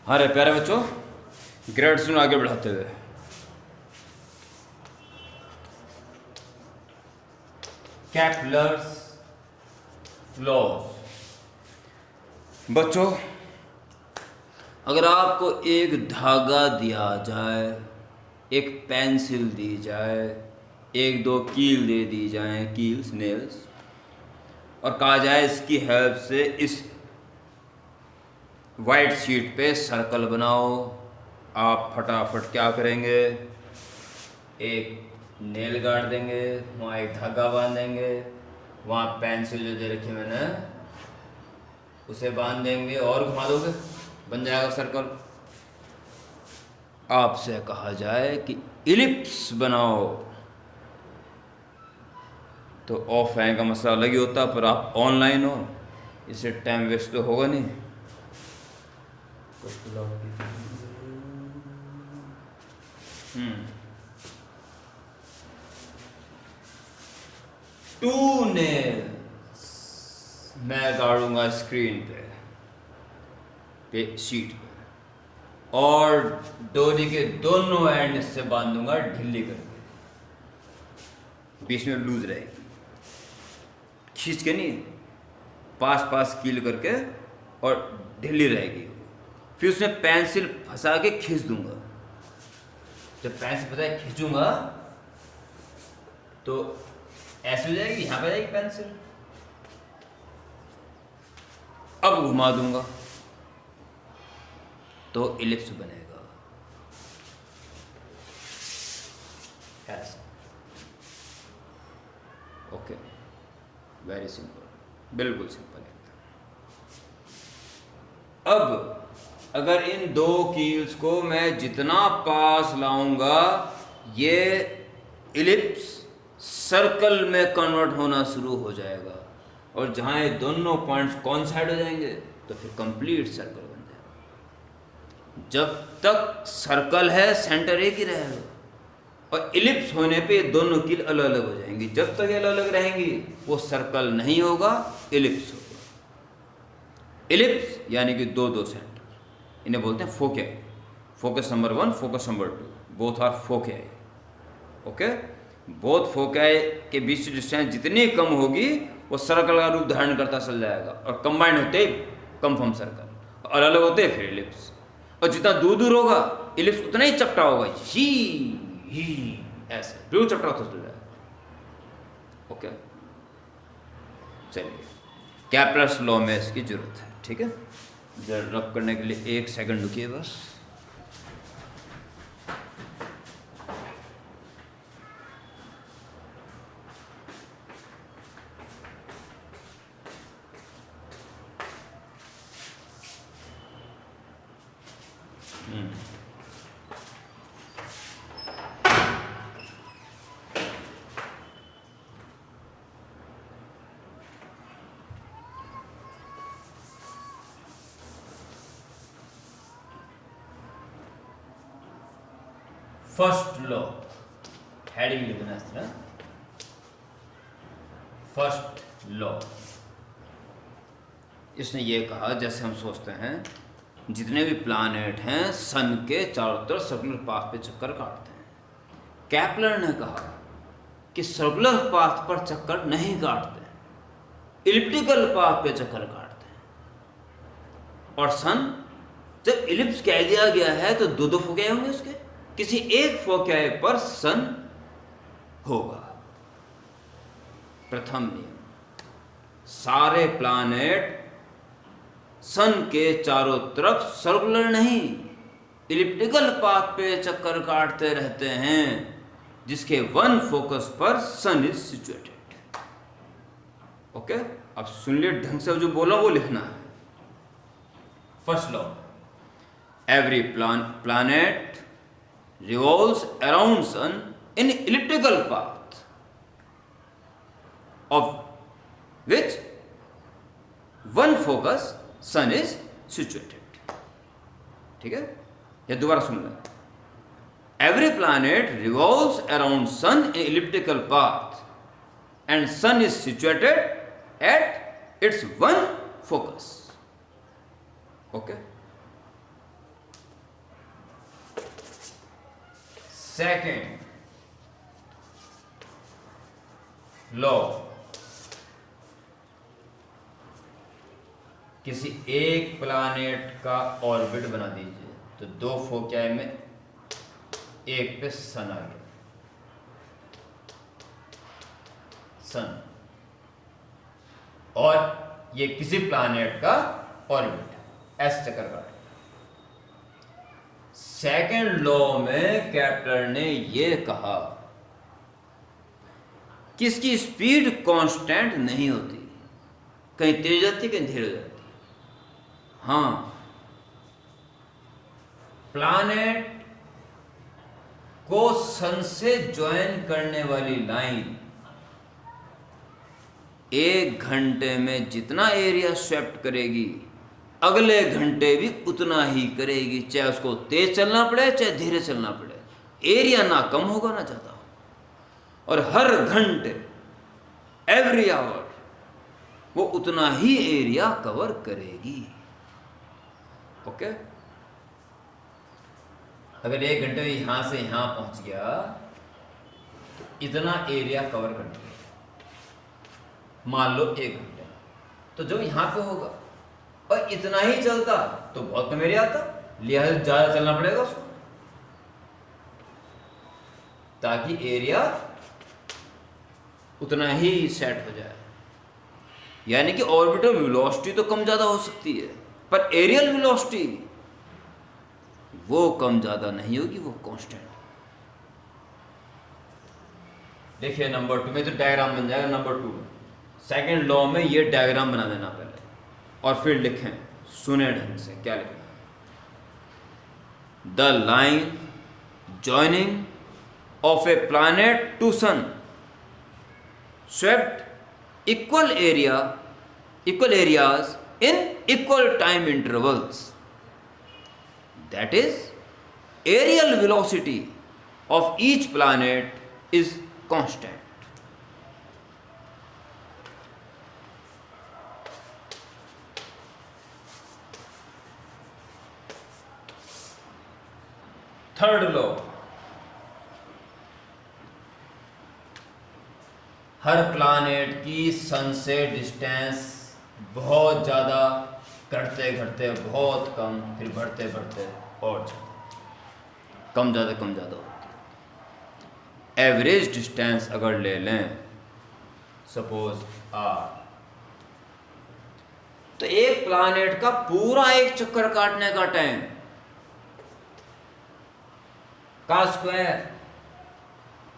हमारे प्यारे बच्चों, ग्रेड्स में आगे बढ़ाते हुए कैपलर्स लॉज। बच्चों, अगर आपको एक धागा दिया जाए, एक पेंसिल दी जाए, एक दो कील दे दी जाए, कील्स नेल्स, और कहा जाए इसकी हेल्प से इस वाइट शीट पे सर्कल बनाओ, आप फटाफट क्या करेंगे? एक नेल गाड़ देंगे, वहाँ एक धागा बांध देंगे, वहाँ पेंसिल जो दे रखी मैंने उसे बांध देंगे और घुमा दोगे, बन जाएगा सर्कल। आपसे कहा जाए कि इलिप्स बनाओ, तो ऑफलाइन का मसला अलग ही होता, पर आप ऑनलाइन हो, इससे टाइम वेस्ट तो होगा नहीं। टू नेल्स मैं गाड़ूंगा स्क्रीन पे शीट पे, और डोरी के दोनों एंड से बांधूंगा ढीली करके, बीच में लूज रहेगी, खींच के नहीं, पास पास कील करके, और ढीली रहेगी। फिर उसमें पेंसिल फंसा के खींच दूंगा। जब पेंसिल फंसा के खींचूंगा तो ऐसे हो जाएगी, यहां पे जाएगी पेंसिल। अब घुमा दूंगा तो इलिप्स बनेगा ऐसा। ओके, वेरी सिंपल, बिल्कुल सिंपल है। अब अगर इन दो कील्स को मैं जितना पास लाऊंगा, ये इलिप्स सर्कल में कन्वर्ट होना शुरू हो जाएगा, और जहां ये दोनों पॉइंट्स कॉन्साइड हो जाएंगे तो फिर कंप्लीट सर्कल बन जाएगा। जब तक सर्कल है सेंटर एक ही रहेगा, और इलिप्स होने पे ये दोनों कील अलग अलग हो जाएंगी। जब तक ये अलग अलग रहेंगी वो सर्कल नहीं होगा, इलिप्स होगा। इलिप्स यानी कि दो दो सेंटर, इन्हें बोलते हैं foci. Focus number 1, focus number 2, both are foci. Okay, both foci के बीच की डिस्टेंस जितनी कम होगी वो सर्कल का रूप धारण करता चल जाएगा, और कंबाइंड होते ही कंफर्म सर्कल, और अलग होते हैं फिर इलिप्स। और जितना दूर दूर होगा इलिप्स उतना ही चपटा होगा, ही ऐसे बिल्कुल चपटा होता चल जाएगा। ओके, चलिए, कैपलर्स लॉ में इसकी जरूरत है, ठीक है। जरा रब करने के लिए 1 सेकंड रुकिए बस। फर्स्ट लॉ, हेडिंग लिखना इस तरह, फर्स्ट लॉ। इसने ये कहा, जैसे हम सोचते हैं जितने भी प्लैनेट हैं सन के चारों तरफ सर्कुलर पाथ पे चक्कर काटते हैं। कैपलर ने कहा कि सर्कुलर पाथ पर चक्कर नहीं काटते हैं, इलिप्टिकल पाथ पे चक्कर काटते हैं। और सन जब इलिप्स कह दिया गया है तो दो दो फोकाई होंगे, उसके किसी एक फोकाई पर सन होगा। प्रथम नियम, सारे प्लैनेट सन के चारों तरफ सर्कुलर नहीं, इलिप्टिकल पाथ पे चक्कर काटते रहते हैं, जिसके वन फोकस पर सन इज सिचुएटेड। ओके, अब सुन लिए ढंग से जो बोला वो लिखना है। First law, every planet revolves around sun in elliptical path of which one focus sun is situated। ठीक है, ये दोबारा सुन लें। Every planet revolves around sun in elliptical path and sun is situated at its one focus। Okay, second law, किसी एक planet का orbit बना दीजिए, तो 2 फोकियाई में एक पे सन आ गया, सन, और ये किसी प्लैनेट का ऑर्बिट है, ऐसे चक्कर काट। सेकेंड लॉ में केपलर ने ये कहा कि इसकी स्पीड कांस्टेंट नहीं होती, कहीं तेज जाती कहीं धीरे जाती। हाँ, प्लैनेट को सन से ज्वाइन करने वाली लाइन 1 घंटे में जितना एरिया स्वेप्ट करेगी, अगले घंटे भी उतना ही करेगी, चाहे उसको तेज चलना पड़े चाहे धीरे चलना पड़े। एरिया ना कम होगा ना ज्यादा होगा, और हर घंटे, एवरी आवर, वो उतना ही एरिया कवर करेगी। ओके, अगर 1 घंटे में यहां से यहां पहुंच गया तो इतना एरिया कवर कर दिया, मान लो 1 घंटे, तो जो यहां पे होगा और इतना ही चलता तो बहुत कम एरिया आता, लिहाजा ज्यादा चलना पड़ेगा उसको, ताकि एरिया उतना ही सेट हो जाए। यानी कि ऑर्बिटल वेलोसिटी तो कम ज्यादा हो सकती है, पर एरियल वेलोसिटी वो कम ज्यादा नहीं होगी, वो कांस्टेंट। देखिए नंबर 2 में तो डायग्राम बन जाएगा। नंबर 2 सेकेंड लॉ में ये डायग्राम बना देना पहले, और फिर लिखें, सुने ढंग से क्या लिखें। The line joining of a planet to sun swept equal areas in equal time intervals. That is, aerial velocity of each planet is constant. Third law, her planet की सन से डिस्टेंस बहुत ज़्यादा घटते घटते बहुत कम, फिर बढ़ते बढ़ते और कम ज़्यादा होती है। एवरेज डिस्टेंस अगर ले लें सपोज r, तो एक प्लैनेट का पूरा एक चक्कर काटने का टाइम का स्क्वायर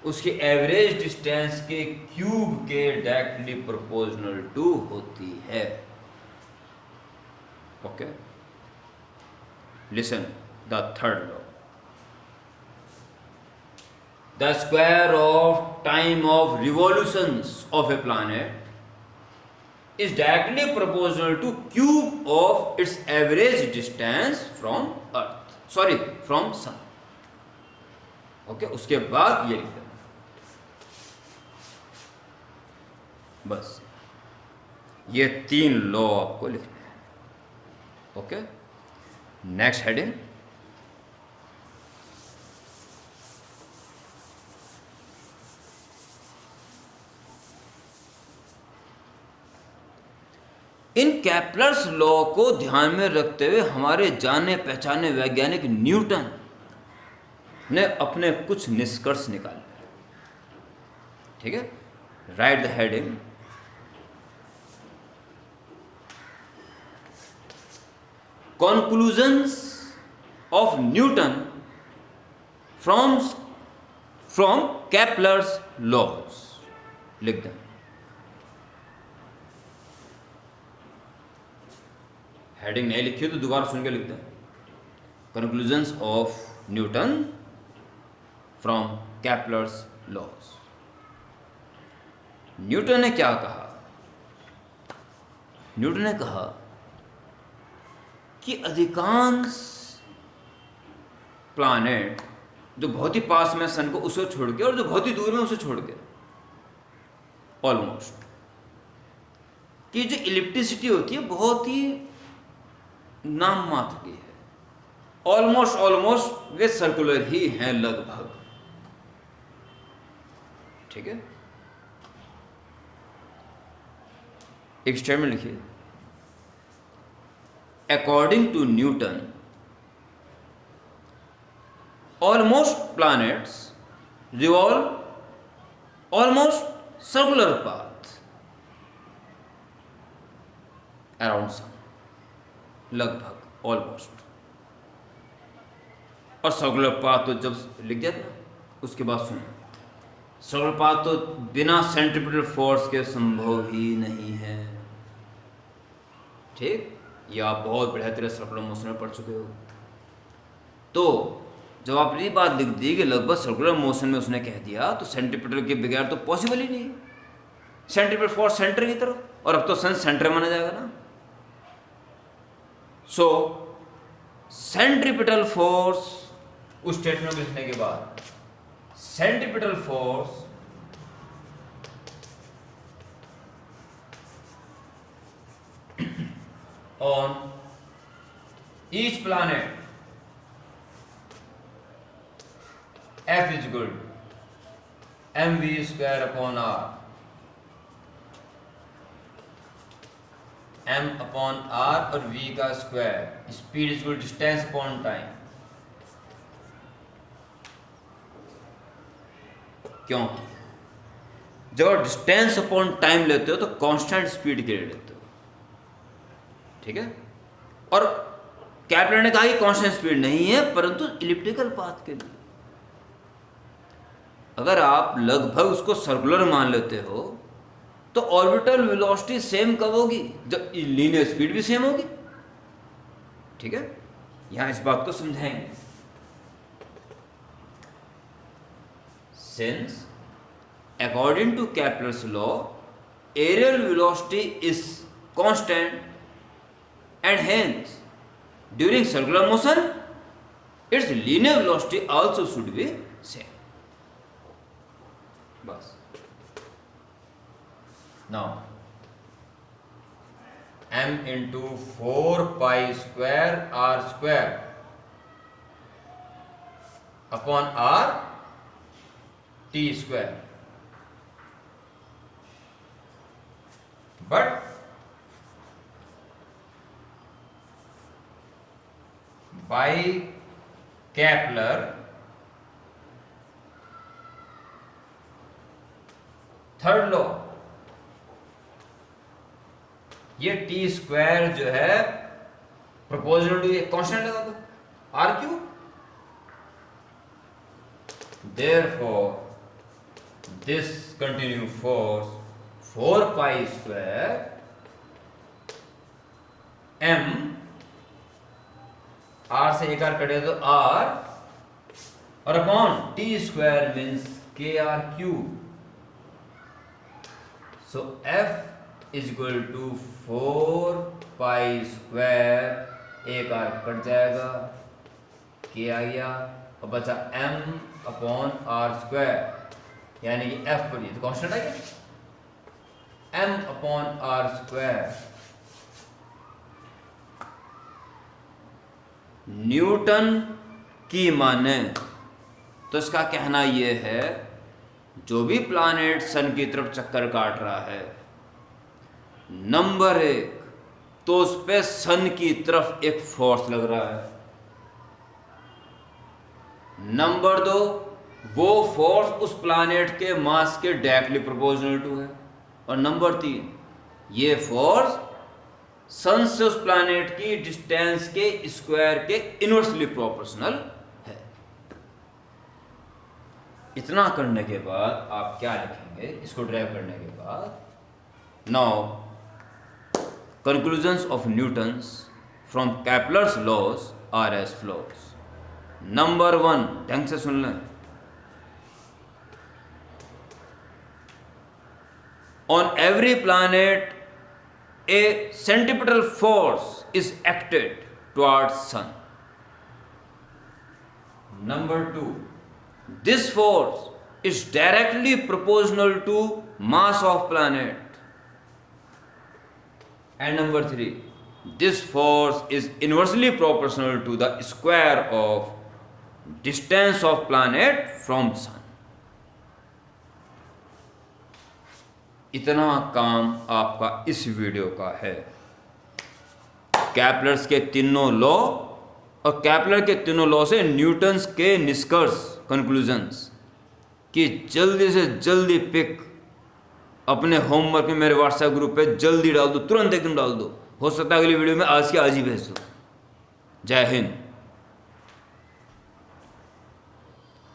उसकी एवरेज डिस्टेंस के क्यूब के डायरेक्टली प्रोपोर्शनल टू होती है। Okay, listen the third law, the square of time of revolutions of a planet is directly proportional to cube of its average distance from earth, sorry from sun. Okay, उसके बाद ये लिखते, बस ये 3 law आपको लिखने हैं। ओके, नेक्स्ट हेडिंग, इन Kepler's law को ध्यान में रखते हुए हमारे जाने पहचाने वैज्ञानिक न्यूटन ने अपने कुछ निष्कर्ष निकाले। ठीक है, right the heading, conclusions of Newton from Kepler's laws, लिख दें। हेडिंग नहीं लिखी तो दोबारा सुन के लिख दें, conclusions of Newton from Kepler's laws। Newton ने क्या कहा? न्यूटन ने कहा कि अधिकांश प्लैनेट जो बहुत ही पास में सन को उसे छोड़ के और जो बहुत ही दूर में उसे छोड़ के, ऑलमोस्ट, कि जो इलिप्टिसिटी होती है बहुत ही नाम मात्र की है। ऑलमोस्ट वे सर्कुलर ही हैं लगभग, ठीक है, एक स्टेटमेंट लिखिए, according to Newton almost planets revolve almost circular path around sun, लगभग, ऑलमोस्ट। और सर्कुलर पाथ तो जब लिख दिया था उसके बाद सुनो, सर्कुलर पाथ तो बिना सेंट्रीपिटल फोर्स के संभव ही नहीं है। ठीक, ये आप बहुत बढ़िया तरह सर्कुलर मोशन में पढ़ चुके हो। तो जब आपने ये बात लिख दी कि लगभग सर्कुलर मोशन में उसने कह दिया, तो सेंट्रीपिटल के बगैर तो पॉसिबल ही नहीं। सेंट्रीपिटल फोर्स सेंटर की तरफ, और अब तो सन सेंटर माना जाएगा ना। सो सेंट्रीपिटल फोर्स, उस स्टेटमेंट में लिखने के बाद, centripetal force on each planet F is equal to mv square upon r, m upon r और v का square, speed is equal to distance upon time. क्यों? जब आप डिस्टेंस अपॉन टाइम लेते हो तो कांस्टेंट स्पीड के लिए लेते हो, ठीक है। और कैपलर ने कहा कि कांस्टेंट स्पीड नहीं है, परंतु इलिप्टिकल पाथ के लिए अगर आप लगभग उसको सर्कुलर मान लेते हो तो ऑर्बिटल वेलोसिटी सेम कब होगी? जब लीनियर स्पीड भी सेम होगी, ठीक है। यहां इस बात को समझाएंगे। Since according to Kepler's law areal velocity is constant and hence during circular motion its linear velocity also should be same. बस। now m into 4 pi square r square upon r t square, but by Kepler third law, ये T square जो है proportional to ये constant लगा दो R cube, therefore this continue force 4 pi square m, R से एक R कटे तो आर, और upon T square means K R cube. So F is equal to 4 pi square, एक आर कट जाएगा, के आ गया और बचा m अपॉन आर स्क्वायर, यानी कि एफ पर ये तो कांस्टेंट आ गया m upon R square. Newton की माने तो इसका कहना यह है जो भी प्लैनेट सन की तरफ चक्कर काट रहा है, नंबर 1 तो उस पे सन की तरफ एक फोर्स लग रहा है, नंबर 2 वो फोर्स उस प्लैनेट के मास के डायरेक्टली प्रोपोर्शनल टू है, और नंबर 3 ये फोर्स सन से उस प्लैनेट की डिस्टेंस के स्क्वायर के इनवर्सली प्रोपोर्शनल है। इतना करने के बाद आप क्या लिखेंगे इसको ड्राइव करने के बाद? Now conclusions of Newton's from Kepler's laws are as follows. Number 1, ढंग से सुन लें, on every planet a centripetal force is acted towards sun. Number 2, this force is directly proportional to mass of planet. And number 3, this force is inversely proportional to the square of distance of planet from sun. इतना काम आपका इस video का है। Kepler's के तीनों law और कैपलर के तीनों लॉ से न्यूटन्स के निष्कर्ष कंक्लूजन्स कि जल्दी से जल्दी पिक अपने होमवर्क में मेरे व्हाट्सएप ग्रुप पे जल्दी डाल दो, तुरंत एकदम डाल दो। हो सकता है अगली वीडियो में आज की आज ही भेज दो। जय हिंद।